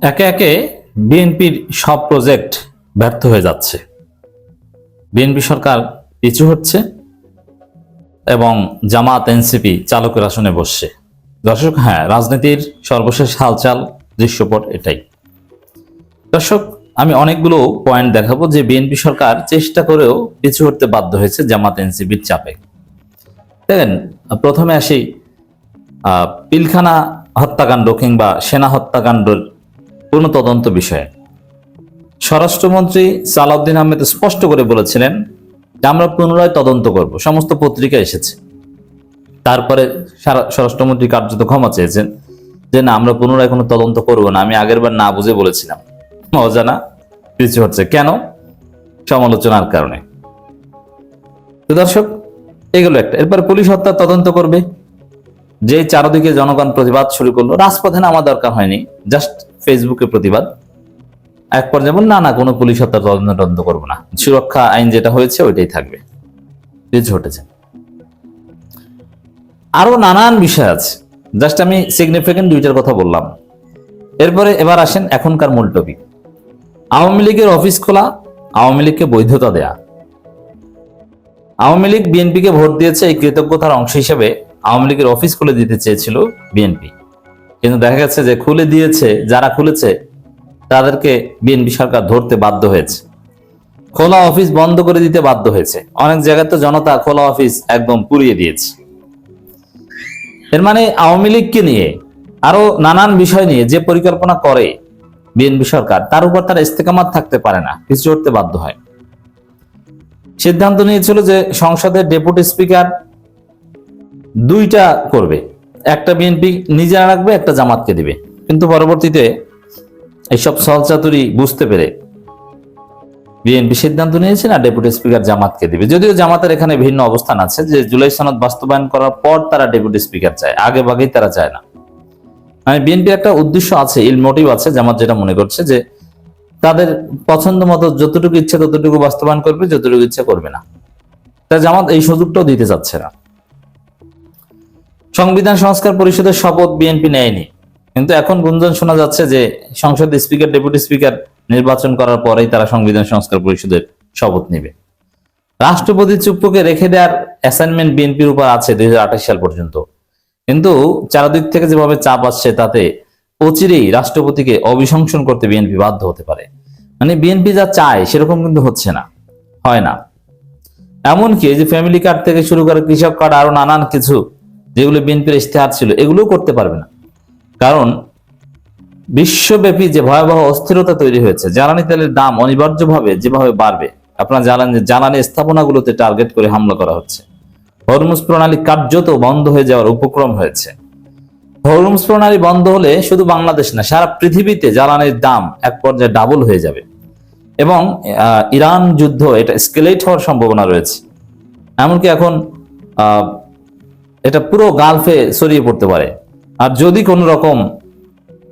একে একে বিএনপির সব প্রজেক্ট ব্যর্থ হয়ে যাচ্ছে। বিএনপি সরকার পিছু হচ্ছে এবং জামাত এনসিপি চালকের আসনে বসছে। দর্শক, হ্যাঁ, রাজনীতির সর্বশেষ হালচাল দৃশ্যপট এটাই। দর্শক, আমি অনেকগুলো পয়েন্ট দেখাবো যে বিএনপি সরকার চেষ্টা করেও পিছু হতে বাধ্য হয়েছে জামাত এনসিপির চাপে। দেখেন, প্রথমে আসি পিলখানা হত্যাকাণ্ড কিংবা সেনা হত্যাকাণ্ডের পূর্ণ তদন্ত বিষয়ে। স্বরাষ্ট্রমন্ত্রী সালাউদ্দিন আহমেদ স্পষ্ট করে বলেছিলেন যে আমরা পুনরায় তদন্ত করব, সমস্ত পত্রিকা এসেছে। তারপরে স্বরাষ্ট্রমন্ত্রী কার্যত ক্ষমা চেয়েছেন যে না, আমরা পুনরায় কোনো তদন্ত করব না, আমি আগেরবার না বুঝে বলেছিলাম। অজানা পিছু হচ্ছে কেন? সমালোচনার কারণে। তো দর্শক, এগুলো একটা। এরপর পুলিশ হত্যার তদন্ত করবে। যে চারদিকে জনগণ প্রতিবাদ শুরু করলো, রাজপথে নামা দরকার হয়নি, জাস্ট ফেসবুকে প্রতিবাদ। এক পর্যায়ে বল না, কোনো পুলিশ হত্যার তদন্ত করবো না, সুরক্ষা আইন যেটা হয়েছে ওইটাই থাকবে। পিছু হটেছে। আরো নানান বিষয় আছে, জাস্ট আমি সিগনিফিকেন্ট দুইটার কথা বললাম। এরপরে এবার আসেন এখনকার মূল টপিক। আওয়ামী লীগের অফিস খোলা, আওয়ামী লীগকে বৈধতা দেয়া। আওয়ামী লীগ বিএনপিকে ভোট দিয়েছে, এই কৃতজ্ঞতার অংশ হিসেবে আওয়ামী লীগের অফিস খুলে দিতে চেয়েছিল বিএনপি, কিন্তু দেখা গেছে যে খুলে দিয়েছে, যারা খুলেছে তাদেরকে বিএনপি সরকার ধরতে বাধ্য হয়েছে, খোলা অফিস বন্ধ করে দিতে বাধ্য হয়েছে। অনেক জায়গায় তো জনতা খোলা অফিস একদম পুড়িয়ে দিয়েছে। এর মানে আওয়ামী লীগকে নিয়ে আরো নানান বিষয় নিয়ে যে পরিকল্পনা করে বিএনপি সরকার, তার উপর তারা ইস্তেকামাত থাকতে পারে না, পিছু হটতে বাধ্য হয়। সিদ্ধান্ত নিয়েছিল যে সংসদের ডেপুটি স্পিকার দুইটা করবে, একটা বিএনপি নিজেরা রাখবে, একটা জামাতকে দিবে। কিন্তু পরবর্তীতে এইসব ছলচাতুরি বুঝতে পেরে বিএনপি সিদ্ধান্ত নিয়েছে না, ডেপুটি স্পিকার জামাতকে দিবে। যদিও জামাতের এখানে ভিন্ন অবস্থান আছে, যে জুলাই সনদ বাস্তবায়ন করার পর তারা ডেপুটি স্পিকার চায়, আগে ভাগেই তারা চায় না। মানে বিএনপির একটা উদ্দেশ্য আছে, ইল মোটিভ আছে। জামাত যেটা মনে করছে যে তাদের পছন্দ মতো যতটুকু ইচ্ছে ততটুকু বাস্তবায়ন করবে, যতটুকু ইচ্ছা করবে না। তাই জামাত এই সুযোগটাও দিতে চাচ্ছে না। সংবিধান সংস্কার পরিষদের শপথ বিএনপি নেয়নি, কিন্তু এখন গুঞ্জন শোনা যাচ্ছে যে সংসদ স্পিকার ডেপুটি স্পিকার নির্বাচন করার পরেই তারা সংবিধান সংস্কার পরিষদের শপথ নেবে। রাষ্ট্রপতি চুপ্পুকে রেখে দেওয়ার অ্যাসাইনমেন্ট বিএনপির উপর আছে 2028 সাল পর্যন্ত, কিন্তু চারদিক থেকে যেভাবে চাপ আসছে তাতে অচিরেই রাষ্ট্রপতিকে অভিশংসন করতে বিএনপি বাধ্য হতে পারে। মানে বিএনপি যা চায় সেরকম কিন্তু হচ্ছে না, হয় না। এমনকি এই যে ফ্যামিলি কার্ড থেকে শুরু করে কৃষক কার্ড, আরো নানান কিছু যেগুলো বিএনপির ইশতেহার ছিল, এগুলোও করতে পারবে না। কারণ বিশ্বব্যাপী যে ভয়াবহ অস্থিরতা তৈরি হয়েছে, জ্বালানি তেলের দাম অনিবার্যভাবে যেভাবে বাড়বে, আপনারা জ্বালানি স্থাপনাগুলোতে টার্গেট করে হামলা করা হচ্ছে। হরমুজ প্রণালী কার্যত বন্ধ হয়ে যাওয়ার উপক্রম হয়েছে। হরমুজ প্রণালী বন্ধ হলে শুধু বাংলাদেশ না, সারা পৃথিবীতে জ্বালানির দাম এক পর্যায়ে ডাবল হয়ে যাবে এবং ইরান যুদ্ধ এটা স্কেলেট হওয়ার সম্ভাবনা রয়েছে। এমনকি এখন এটা পুরো গালফে ছড়িয়ে পড়তে পারে। আর যদি কোনো রকম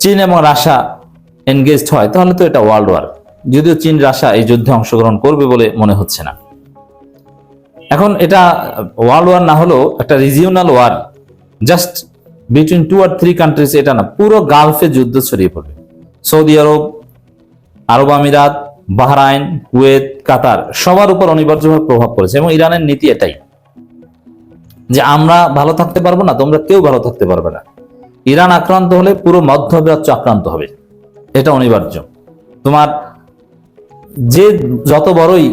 চীন এবং রাশিয়া এনগেজড হয়, তাহলে তো এটা ওয়ার্ল্ড ওয়ার। যদিও চীন রাশিয়া এই যুদ্ধে অংশগ্রহণ করবে বলে মনে হচ্ছে না। এখন এটা ওয়ার্ল্ড ওয়ার না হলেও একটা regional war, just between 2 or 3 countries, এটা না, পুরো গালফে যুদ্ধ ছড়িয়ে পড়বে। সৌদি আরব, আরব আমিরাত, বাহরাইন, কুয়েত, কাতার, সবার উপর অনিবার্যভাবে প্রভাব পড়েছে। এবং ইরানের নীতি এটাই যে আমরা ভালো থাকতে পারবো না, তোমরা কেউ ভালো থাকতে পারবে না। ইরান আক্রান্ত হলে পুরো মধ্যপ্রাচ্য আক্রান্ত হবে, এটা অনিবার্য। তোমার যে যত বড়ই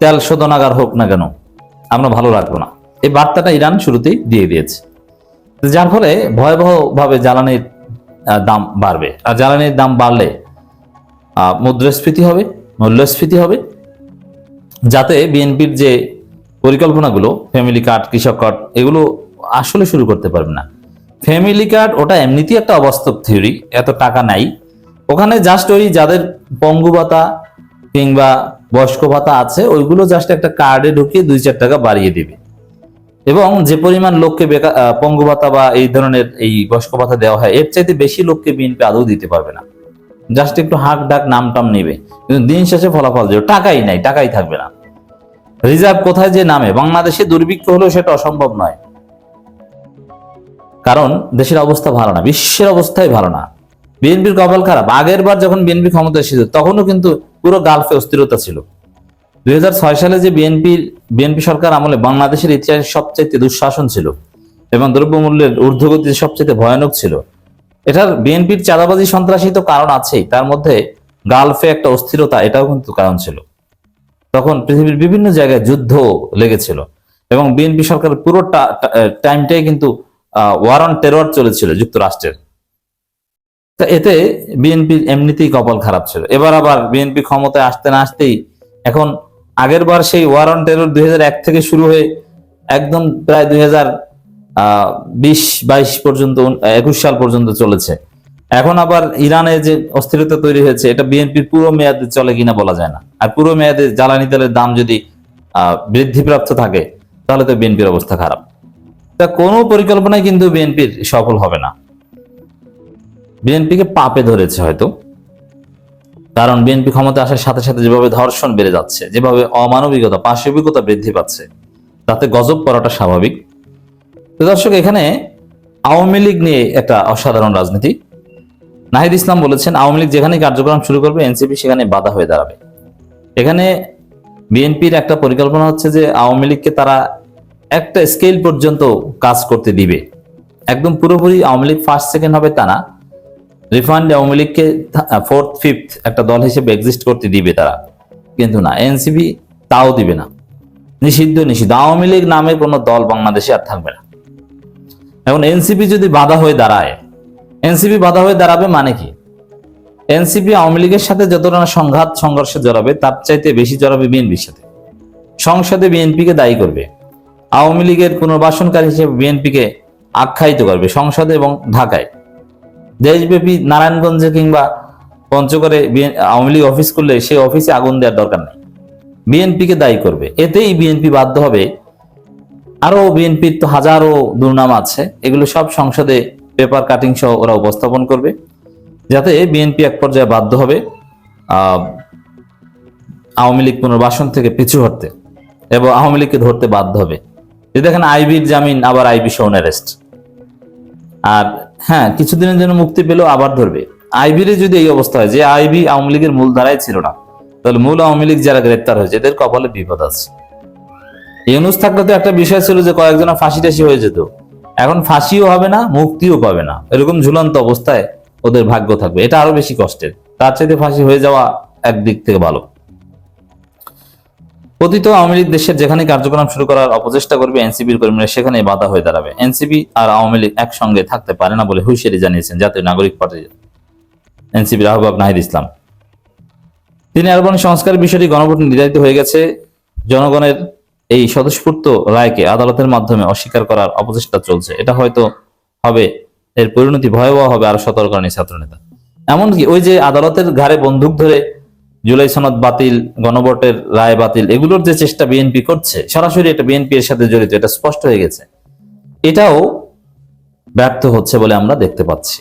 তেল শোধনাগার হোক না কেন, আমরা ভালো রাখবো না, এই বার্তাটা ইরান শুরুতেই দিয়ে দিয়েছে। যার ফলে ভয়াবহ ভাবে জ্বালানির দাম বাড়বে। আর জ্বালানির দাম বাড়লে মুদ্রাস্ফীতি হবে, মূল্যস্ফীতি হবে, যাতে বিএনপির যে পরিকল্পনাগুলো, ফ্যামিলি কার্ড, কৃষক কার্ড, এগুলো আসলে শুরু করতে পারবে না। ফ্যামিলি কার্ড ওটা এমনিতেই একটা অবাস্তব থিওরি, এত টাকা নাই ওখানে। জাস্ট ওই যাদের পঙ্গু ভাতা কিংবা বয়স্ক ভাতা আছে, ওইগুলো জাস্ট একটা কার্ডে ঢুকিয়ে 2-4 টাকা বাড়িয়ে দিবে। এবং যে পরিমাণ লোককে পঙ্গু ভাতা বা এই ধরনের এই বয়স্ক ভাতা দেওয়া হয়, এর চাইতে বেশি লোককে বিএনপি আদৌ দিতে পারবে না। জাস্ট একটু হাঁক ডাক নাম টাম নেবে, কিন্তু দিন শেষে ফলাফল যে টাকাই নাই, টাকাই থাকবে না। রিজার্ভ কোথায় যে নামে, বাংলাদেশে দুর্ভিক্ষ হলেও সেটা অসম্ভব নয়, কারণ দেশের অবস্থা ভালো না, বিশ্বের অবস্থাই ভালো না। বিএনপির কপাল খারাপ, আগের বার যখন বিএনপি ক্ষমতা এসেছিল তখনও কিন্তু পুরো গালফে অস্থিরতা ছিল। 2006 সালে যে বিএনপি সরকার আমলে বাংলাদেশের ইতিহাসে সবচেয়ে দুঃশাসন ছিল এবং দ্রব্যমূল্যের ঊর্ধ্বগতি সবচেয়ে ভয়ানক ছিল। এটার বিএনপির চাঁদাবাজি সন্ত্রাসী তো কারণ আছেই, তার মধ্যে গালফে একটা অস্থিরতা এটাও কিন্তু কারণ ছিল। তখন পৃথিবীর বিভিন্ন জায়গায় যুদ্ধ লেগেছিল এবং বিএনপি সরকারের পুরো টাইমটাই কিন্তু ওয়ার অন টেরর চলেছিল যুক্তরাষ্ট্রের। তা এতে বিএনপির এমনিতেই কপাল খারাপ ছিল। এবার আবার বিএনপি ক্ষমতায় আসতে না আসতেই এখন আগের বার সেই ওয়ার অন টেরর 2001 থেকে শুরু হয়ে একদম প্রায় 2020-22 পর্যন্ত 21 সাল পর্যন্ত চলেছে। এখন আবার ইরানে যে অস্থিরতা তৈরি হয়েছে এটা বিএনপির পুরো মেয়াদে চলে কিনা বলা যায় না। আর পুরো মেয়াদে জ্বালানি তেলের দাম যদি বৃদ্ধিপ্রাপ্ত থাকে তাহলে তো বিএনপির অবস্থা খারাপ। তা কোনো পরিকল্পনাই কিন্তু বিএনপির সফল হবে না। বিএনপিকে পাপে ধরেছে হয়তো, কারণ বিএনপি ক্ষমতা আসার সাথে সাথে যেভাবে ধর্ষণ বেড়ে যাচ্ছে, যেভাবে অমানবিকতা পাশবিকতা বৃদ্ধি পাচ্ছে, তাতে গজব করাটা স্বাভাবিক। তো দর্শক, এখানে আওয়ামী লীগ নিয়ে একটা অসাধারণ রাজনীতি। নাহিদ ইসলাম বলেছেন আওয়ামী লীগ যেখানে কার্যক্রম শুরু করবে এনসিপি সেখানে বাধা হয়ে দাঁড়াবে। এখানে বিএনপির একটা পরিকল্পনা হচ্ছে যে আওয়ামী লীগকে তারা একটা স্কেল পর্যন্ত কাজ করতে দিবে, একদম পুরোপুরি আওয়ামী লীগ ফার্স্ট সেকেন্ড হবে তা না, রিফান্ড আওয়ামী লীগকে ফোর্থ ফিফথ একটা দল হিসেবে এক্সিস্ট করতে দিবে তারা, কিন্তু না, এনসিপি তাও দিবে না। নিষিদ্ধ আওয়ামী লীগ নামে কোনো দল বাংলাদেশে আর থাকবে না। এখন এনসিপি যদি বাধা হয়ে দাঁড়ায়, এনসিপি বাধা হয়ে দাঁড়াবে মানে কি, এনসিপি আওয়ামী লীগের সাথে যতটা সংঘাত সংঘর্ষে জড়াবে তার চাইতে বেশি জড়াবে বিএনপির সাথে। সংসদে বিএনপিকে দায়ী করবে, আওয়ামী লীগের পুনর্বাসনকারী হিসেবে বিএনপিকে আখ্যায়িত করবে সংসদে এবং ঢাকায়। দেশব্যাপী নারায়ণগঞ্জে কিংবা পঞ্চগড়ে আওয়ামী লীগ অফিস করলে সেই অফিসে আগুন দেওয়ার দরকার নেই, বিএনপিকে দায়ী করবে। এতেই বিএনপি বাধ্য হবে। আরো বিএনপির তো হাজারো দুর্নাম আছে, এগুলো সব সংসদে পেপার কাটিং সহ ওরা উপস্থাপন করবে, যাতে বিএনপি এক পর্যায়ে বাধ্য হবে আওয়ামী লীগ পুনর্বাসন থেকে পিছু হটতে এবং আওয়ামী লীগকে ধরতে বাধ্য হবে। যে দেখেন আইবির জামিন, আবার আইবি শোন অ্যারেস্ট, আর হ্যাঁ কিছুদিনের জন্য মুক্তি পেলেও আবার ধরবে। আইবির যদি এই অবস্থা হয় যে আইবি আওয়ামী লীগের মূল ধারায় ছিল না, তাহলে মূল আওয়ামী লীগ যারা গ্রেপ্তার হয়েছে এদের কপালে বিপদ আছে। ইউনূস থাকলে তো একটা বিষয় ছিল যে কয়েকজন ফাঁসি টাসি হয়ে যেত, এখন ফাঁসিও হবে না, মুক্তিও পাবে না, এরকম ঝুলন্ত অবস্থায় ওদের ভাগ্য থাকবে। এটা আরো বেশি কষ্টের, তার চাইতে ফাঁসি হয়ে যাওয়া একদিক থেকে ভালো। পতিত আওয়ামী লীগ দেশের যেখানে কার্যক্রম শুরু করার অপচেষ্টা করবে এনসিপির কর্মীরা সেখানে বাধা হয়ে দাঁড়াবে। এনসিপি আর আওয়ামী লীগ একসঙ্গে থাকতে পারে না বলে হুঁশিয়ারি জানিয়েছেন জাতীয় নাগরিক পার্টি এনসিপির আহ্বায়ক নাহিদ ইসলাম। তিনি আরো বলেন সংস্কারের বিষয়টি গণভোটে নির্ধারিত হয়ে গেছে, জনগণের এই স্বতঃস্ফূর্ত রায়কে আদালতের মাধ্যমে অস্বীকার করার অপচেষ্টা চলছে। এটা হয়তো হবে, এর পরিণতি ভয়াবহ হবে, আরো সতর্ক করেন ছাত্রনেতা। এমনকি ওই যে আদালতের ঘাড়ে বন্দুক ধরে জুলাই সনদ বাতিল, গণভোটের রায় বাতিল, এগুলোর যে চেষ্টা বিএনপি করছে, সরাসরি এটা বিএনপি এর সাথে জড়িত, এটা স্পষ্ট হয়ে গেছে, এটাও ব্যর্থ হচ্ছে বলে আমরা দেখতে পাচ্ছি।